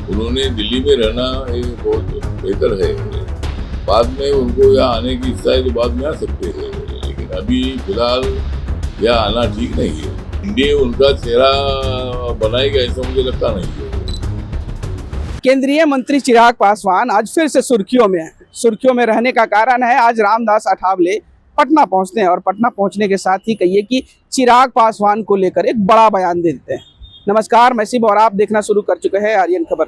उन्होंने दिल्ली में रहना ये बहुत बेहतर है। बाद में उनको यहाँ आने की इच्छा है तो बाद में आ सकते हैं, लेकिन अभी फिलहाल यहाँ आना ठीक नहीं है। एनडीए उनका चेहरा बनाएगा ऐसा मुझे लगता नहीं है। केंद्रीय मंत्री चिराग पासवान आज फिर से सुर्खियों में हैं। सुर्खियों में रहने का कारण है आज रामदास अठावले पटना पहुंचते हैं और पटना पहुंचने के साथ ही कहिए कि चिराग पासवान को लेकर एक बड़ा बयान दे देते हैं। नमस्कार, मैं शिव और आप देखना शुरू कर चुके हैं आर्यन खबर।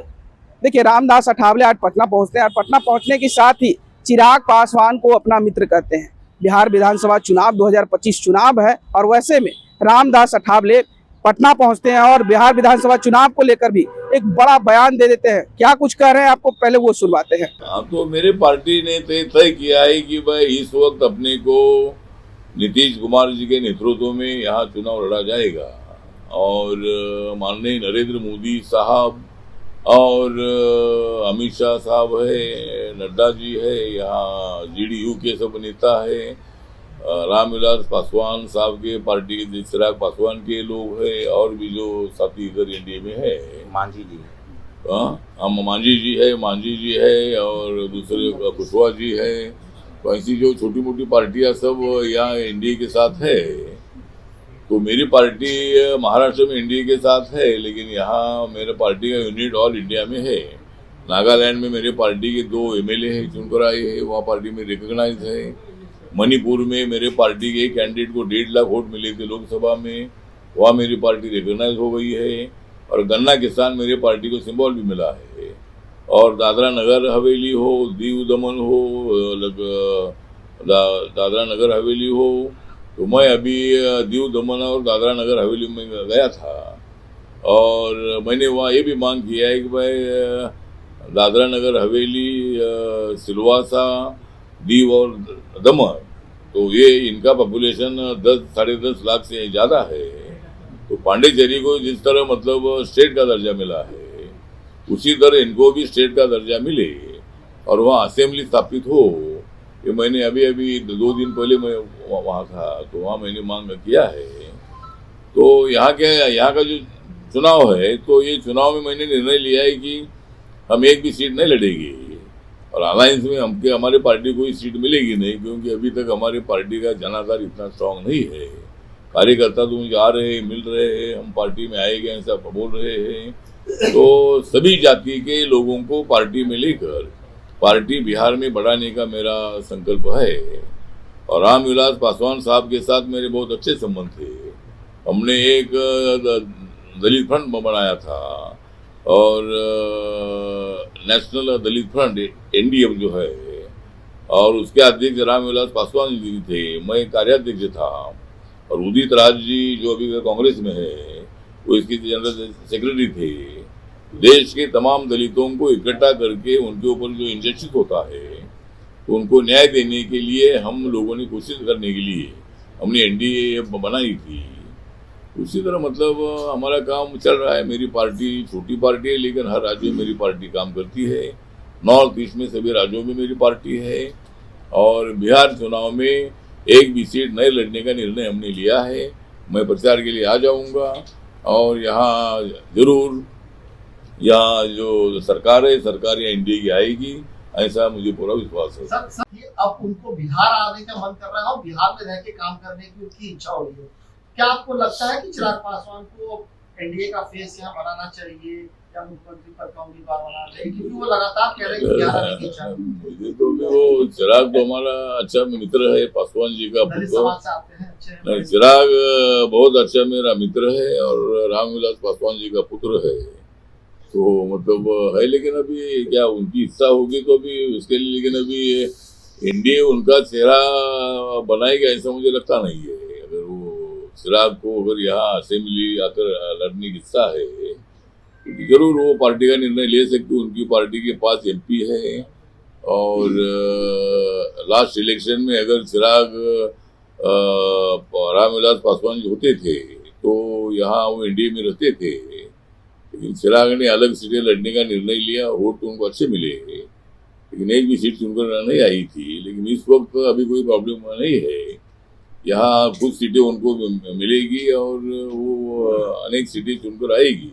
देखिए, रामदास अठावले आज पटना पहुंचते हैं और पटना पहुंचने के साथ ही चिराग पासवान को अपना मित्र कहते हैं। बिहार विधानसभा चुनाव 2025 चुनाव है और वैसे में रामदास अठावले पटना पहुंचते हैं और बिहार विधानसभा चुनाव को लेकर भी एक बड़ा बयान दे देते हैं। क्या कुछ कह रहे हैं आपको पहले वो सुनवाते हैं। हाँ, तो मेरे पार्टी ने तय किया है कि भाई इस वक्त अपने को नीतीश कुमार जी के नेतृत्व में यहाँ चुनाव लड़ा जाएगा और माननीय नरेंद्र मोदी साहब और अमित शाह साहब है, नड्डा जी है, यहाँ जेडीयू के सब नेता है, रामविलास पासवान साहब के पार्टी के चिराग पासवान के लोग हैं और भी जो साथी इधर एनडीए में है, मांझी जी, हम मांझी जी है और दूसरे कुशवाहा जी है। तो ऐसी जो छोटी मोटी पार्टियां सब यहाँ एनडीए के साथ है। तो मेरी पार्टी महाराष्ट्र में एनडीए के साथ है, लेकिन यहाँ मेरे पार्टी का यूनिट ऑल इंडिया में है। नागालैंड में मेरे पार्टी के 2 एमएलए है चुनकर आए हैं, वहाँ पार्टी में रिकॉग्नाइज है। मणिपुर में मेरे पार्टी के कैंडिडेट को 1.5 लाख वोट मिले थे लोकसभा में, वहाँ मेरी पार्टी रिकॉग्नाइज हो गई है। और गन्ना किसान मेरे पार्टी को सिंबल भी मिला है। और दादरा नगर हवेली हो, दीव दमन हो, दादरा नगर हवेली हो, तो मैं अभी दीव दमन और दादरा नगर हवेली में गया था और मैंने वहाँ ये भी मांग किया है कि भाई दादरा नगर हवेली, सिलवासा, दीव और दमन, तो ये इनका पॉपुलेशन 10-10.5 लाख से ज़्यादा है। तो पांडेचेरी को जिस तरह मतलब स्टेट का दर्जा मिला है, उसी तरह इनको भी स्टेट का दर्जा मिले और वहाँ असेंबली स्थापित हो। ये मैंने अभी 2 दिन पहले मैं वहाँ था, तो वहाँ मैंने मांग किया है। तो यहाँ का जो चुनाव है, तो ये चुनाव में मैंने निर्णय लिया है कि हम एक भी सीट नहीं लड़ेंगे और अलायंस में हमारे पार्टी को ही सीट मिलेगी नहीं, क्योंकि अभी तक हमारी पार्टी का जनाधार इतना स्ट्रांग नहीं है। कार्यकर्ता तो मुझे आ रहे हैं, मिल रहे हैं, हम पार्टी में आएंगे ऐसा बोल रहे हैं। तो सभी जाति के लोगों को पार्टी में लेकर पार्टी बिहार में बढ़ाने का मेरा संकल्प है। और रामविलास पासवान साहब के साथ मेरे बहुत अच्छे संबंध थे। हमने एक दलित फ्रंट बनाया था और नेशनल दलित फ्रंट एनडीएफ जो है, और उसके अध्यक्ष रामविलास पासवान जी थे, मैं कार्याध्यक्ष था। और उदित राज जी जो अभी कांग्रेस में है, वो इसके जनरल सेक्रेटरी थे। देश के तमाम दलितों को इकट्ठा करके उनके ऊपर जो इंजस्टिस होता है, तो उनको न्याय देने के लिए हम लोगों ने कोशिश करने के लिए हमने एनडीए बनाई थी। उसी तरह मतलब हमारा काम चल रहा है। मेरी पार्टी छोटी पार्टी है, लेकिन हर राज्य में मेरी पार्टी काम करती है। नॉर्थ ईस्ट में सभी राज्यों में मेरी पार्टी है और बिहार चुनाव में एक भी सीट नहीं लड़ने का निर्णय हमने लिया है। मैं प्रचार के लिए आ जाऊंगा और यहाँ जरूर यहाँ जो सरकार है, सरकार यहाँ एनडीए की आएगी, ऐसा मुझे पूरा विश्वास है। सर, अब उनको बिहार आने का मन कर रहा है और बिहार में रह के काम करने की उनकी इच्छा हो रही है। क्या आपको लगता है कि चिराग पासवान को एनडीए का फेस यहाँ बनाना चाहिए या मुख्यमंत्री पद का उम्मीदवार बनाना चाहिए, क्योंकि वो लगातार कह रहे हैं कि बिहार आने की इच्छा है। मुझे तो वो चिराग तो हमारा अच्छा मित्र है, पासवान जी का पुत्र। नहीं, चिराग बहुत अच्छा मेरा मित्र है और रामविलास पासवान जी का पुत्र है। तो मतलब है, लेकिन अभी क्या उनकी इच्छा होगी तो अभी उसके लिए, लेकिन अभी एनडीए उनका चेहरा बनाएगा ऐसा मुझे लगता नहीं है। अगर वो चिराग को अगर यहाँ असेंबली आकर लड़ने की इच्छा है, तो जरूर वो पार्टी का निर्णय ले सकते। उनकी पार्टी के पास एमपी है और लास्ट इलेक्शन में अगर चिराग रामविलास पासवान जी होते थे तो यहाँ वो एनडीए में रहते थे, लेकिन चिराग ने अलग सीटें लड़ने का निर्णय लिया। वोट उनको अच्छे मिले, लेकिन एक भी सीट चुनकर नहीं आई थी। लेकिन इस वक्त अभी कोई प्रॉब्लम नहीं है, यहाँ कुछ सीटें उनको मिलेगी और वो अनेक सीटें चुनकर आएगी।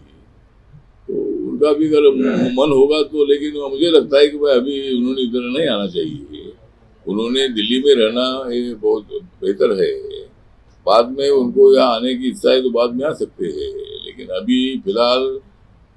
तो उनका भी अगर मन होगा तो, लेकिन मुझे लगता है कि भाई अभी उन्होंने इधर नहीं आना चाहिए। उन्होंने दिल्ली में रहना ये बहुत बेहतर है। बाद में उनको यहाँ आने की इच्छा है तो बाद में आ सकते हैं, लेकिन अभी फिलहाल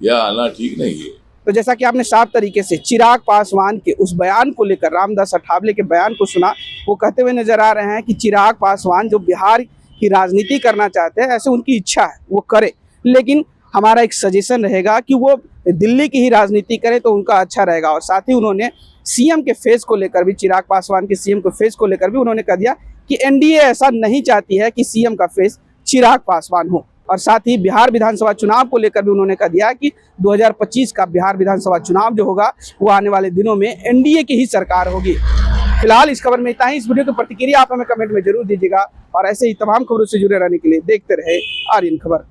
यहाँ आना ठीक नहीं है। तो जैसा कि आपने साफ तरीके से चिराग पासवान के उस बयान को लेकर, रामदास अठावले के बयान को सुना, वो कहते हुए नजर आ रहे हैं कि चिराग पासवान जो बिहार की राजनीति करना चाहते हैं, ऐसे उनकी इच्छा है वो करे, लेकिन हमारा एक सजेशन रहेगा कि वो दिल्ली की ही राजनीति करे तो उनका अच्छा रहेगा। और साथ ही उन्होंने सीएम के फेस को लेकर भी, चिराग पासवान के सीएम के फेस को लेकर भी उन्होंने कह दिया कि एनडीए ऐसा नहीं चाहती है कि सीएम का फेस चिराग पासवान हो। और साथ ही बिहार विधानसभा चुनाव को लेकर भी उन्होंने कह दिया कि 2025 का बिहार विधानसभा चुनाव जो होगा वो आने वाले दिनों में एनडीए की ही सरकार होगी। फिलहाल इस खबर में इतना ही। इस वीडियो की प्रतिक्रिया आप हमें कमेंट में जरूर दीजिएगा और ऐसे ही तमाम खबरों से जुड़े रहने के लिए देखते रहे आर्यन खबर।